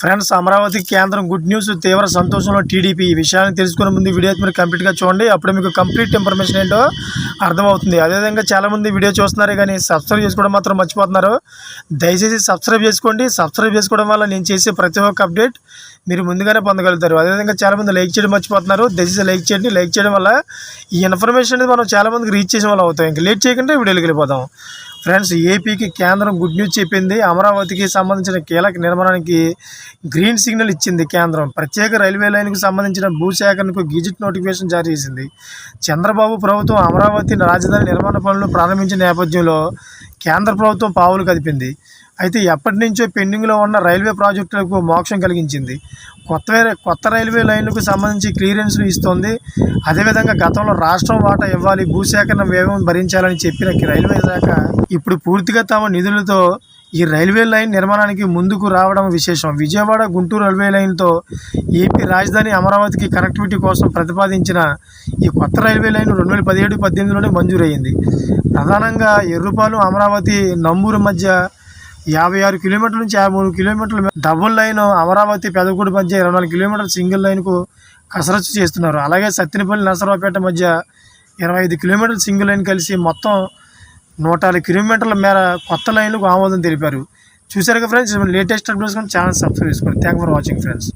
Friends, Amaravati కేంద్రం good news, తీవ్ర సంతోషంలో టీడీపీ. ఈ విషయాన్ని తెలుసుకునే ముందు వీడియో మీరు కంప్లీట్గా చూడండి. అప్పుడు మీకు కంప్లీట్ ఇన్ఫర్మేషన్ ఏంటో అర్థమవుతుంది. అదేవిధంగా చాలామంది వీడియో చూస్తున్నారు కానీ సబ్స్క్రైబ్ చేసుకోవడం మాత్రం మర్చిపోతున్నారు. దయచేసి సబ్స్క్రైబ్ చేసుకోండి. సబ్స్క్రైబ్ చేసుకోవడం వల్ల నేను చేసే ప్రతి ఒక్క అప్డేట్ మీరు ముందుగానే పొందగలుగుతారు. అదేవిధంగా చాలామంది లైక్ చేయడం మర్చిపోతున్నారు. దయచేసి లైక్ చేయండి. లైక్ చేయడం వల్ల ఈ ఇన్ఫర్మేషన్ అనేది మనం చాలామందికి రీచ్ చేసే వాళ్ళు అవుతాం. ఇంకా లేట్ చేయకుండా వీడియోకి వెళ్ళిపోతాం. ఫ్రెండ్స్, ఏపీకి కేంద్రం గుడ్ న్యూస్ చెప్పింది. అమరావతికి సంబంధించిన కీలక నిర్మాణానికి గ్రీన్ సిగ్నల్ ఇచ్చింది కేంద్రం. ప్రత్యేక రైల్వే లైన్కు సంబంధించిన భూసేకరణకు గెజిట్ నోటిఫికేషన్ జారీ చేసింది. చంద్రబాబు ప్రభుత్వం అమరావతి రాజధాని నిర్మాణ పనులు ప్రారంభించిన నేపథ్యంలో కేంద్ర ప్రభుత్వం పావులు కదిపింది. అయితే ఎప్పటి నుంచో పెండింగ్లో ఉన్న రైల్వే ప్రాజెక్టులకు మోక్షం కలిగించింది. కొత్త రైల్వే లైన్లకు సంబంధించి క్లియరెన్స్లు ఇస్తోంది. అదేవిధంగా గతంలో రాష్ట్రం వాటా ఇవ్వాలి, భూసేకరణ వ్యయం భరించాలని చెప్పిన రైల్వే శాఖ ఇప్పుడు పూర్తిగా తమ నిధులతో ఈ రైల్వే లైన్ నిర్మాణానికి ముందుకు రావడం విశేషం. విజయవాడ గుంటూరు రైల్వే లైన్తో ఏపీ రాజధాని అమరావతికి కనెక్టివిటీ కోసం ప్రతిపాదించిన ఈ కొత్త రైల్వే లైన్ 2017-18లోనే మంజూరయ్యింది. ప్రధానంగా ఎర్రుపాలెం అమరావతి నంబూరు మధ్య 56 కిలోమీటర్ల నుంచి 53 కిలోమీటర్ల డబుల్ లైన్, అమరావతి పెదగూడి మధ్య 24 కిలోమీటర్ల సింగిల్ లైన్కు కసరత్తు చేస్తున్నారు. అలాగే సత్తెనపల్లి నరసరావుపేట మధ్య 25 కిలోమీటర్ల సింగిల్ లైన్ కలిసి మొత్తం 150 కిలోమీటర్ల మేర కొత్త లైన్లకు ఆమోదం తెలిపారు. చూసారుగా friends, latest updates channel subscribe చేసుకోండి. Thank for watching friends.